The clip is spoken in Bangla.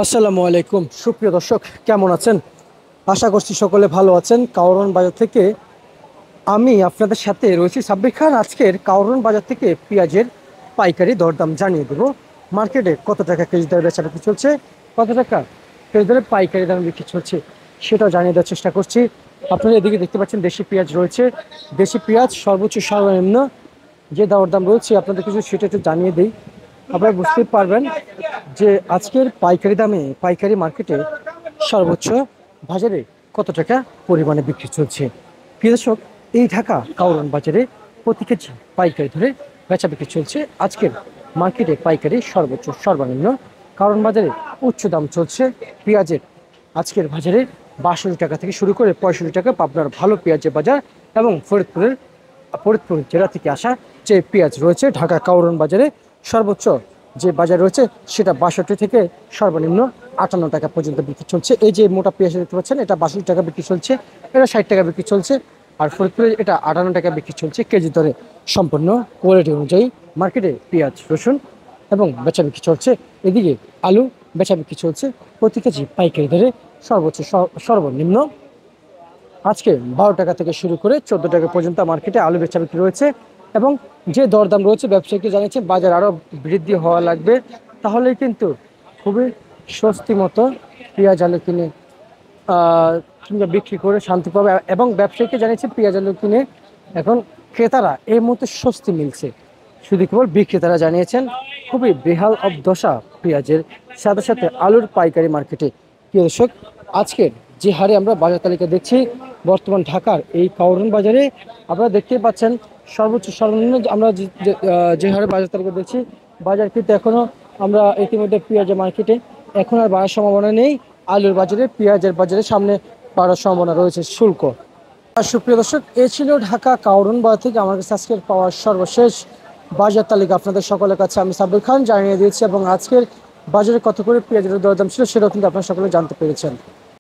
আসসালামু আলাইকুম সুপ্রিয় দর্শক, কেমন আছেন? আশা করছি সকলে ভালো আছেন। কাওরন বাজার থেকে আমি আপনাদের সাথে রয়েছি সাব্বির খান। আজকের কাওরন বাজার থেকে পেঁয়াজের পাইকারি দরদাম জানিয়ে দেব। মার্কেটে কত টাকা কেজি দরে বেচা বিক্রি চলছে, কত টাকা কেজি দরে পাইকারি দামে বিক্রি চলছে, সেটাও জানিয়ে দেওয়ার চেষ্টা করছি। আপনারা এদিকে দেখতে পাচ্ছেন দেশি পেঁয়াজ রয়েছে। দেশি পেঁয়াজ সর্বোচ্চ সর্বনিম্ন যে দরদাম রয়েছে আপনাদের কিছু সেটা একটু জানিয়ে দিই। আপনারা বুঝতেই পারবেন যে আজকের পাইকারি দামে পাইকারি মার্কেটে সর্বোচ্চ বাজারে কত টাকা পরিমাণে বিক্রি চলছে। প্রিয় দর্শক, এই ঢাকা কাউরন বাজারে প্রতি কেজি পাইকারি ধরে বেচা বিক্রি চলছে। আজকের মার্কেটে পাইকারি সর্বোচ্চ সর্বনিম্ন কারণ বাজারে উচ্চ দাম চলছে পেঁয়াজের। আজকের বাজারে ৬২ টাকা থেকে শুরু করে ৬৫ টাকা পাবনার ভালো পেঁয়াজের বাজার এবং ফরিদপুর জেলা থেকে আসা যে পেঁয়াজ রয়েছে ঢাকা কাউরন বাজারে সর্বোচ্চ যে বাজার রয়েছে সেটা ৬২ থেকে সর্বনিম্ন ৫৮ টাকা পর্যন্ত বিক্রি চলছে। এই যে মোটা পেঁয়াজ দেখতে পাচ্ছেন এটা ৬২ টাকা বিক্রি চলছে, এটা ৬০ টাকা বিক্রি চলছে। আর ফরিদপুরে এটা ৫৮ টাকা বিক্রি চলছে কেজি দরে। সম্পূর্ণ কোয়ালিটি অনুযায়ী মার্কেটে পেঁয়াজ রসুন এবং বেচা বিক্রি চলছে। এদিকে আলু বেচা বিক্রি চলছে প্রতি কেজি পাইকারি দরে সর্বোচ্চ সর্বনিম্ন আজকে ১২ টাকা থেকে শুরু করে ১৪ টাকা পর্যন্ত মার্কেটে আলু বেচা বিক্রি রয়েছে। এবং যে দরদাম রয়েছে ব্যবসায়ীকে জানিয়েছে বাজার আরও বৃদ্ধি হওয়া লাগবে, তাহলে কিন্তু খুবই স্বস্তি মতো পেঁয়াজ আলু কিনে কিংবা বিক্রি করে শান্তি পাবে। এবং ব্যবসায়ীকে জানিয়েছে পেঁয়াজ আলু কিনে এখন ক্রেতারা এই মুহূর্তে স্বস্তি মিলছে। শুধু কেবল বিক্রেতারা জানিয়েছেন খুবই বেহাল দশা পেঁয়াজের, সাথে সাথে আলুর পাইকারি মার্কেটে। প্রিয় দর্শক, আজকের যে হারে আমরা বাজার তালিকা দেখছি বর্তমান ঢাকার এই কাউরন বাজারে আপনারা দেখতেই পাচ্ছেন সর্বোচ্চ সর্বনিম্ন আমরা যে হারে বাজার তালিকা দেখছি বাজার কিন্তু এখনও আমরা ইতিমধ্যে পেঁয়াজের মার্কেটে এখন আর বাড়ার সম্ভাবনা নেই। আলুর বাজারে পেঁয়াজের বাজারে সামনে বাড়ার সম্ভাবনা রয়েছে শুল্ক। আর সুপ্রিয় দর্শক, এ ছিল ঢাকা কাউরন বাজার থেকে আমার কাছে আজকের পাওয়ার সর্বশেষ বাজার তালিকা। আপনাদের সকলের কাছে আমি সাব্বির খান জানিয়ে দিয়েছি এবং আজকের বাজারে কত করে পেঁয়াজের দরদাম ছিল সেটাও কিন্তু আপনারা সকলে জানতে পেরেছেন।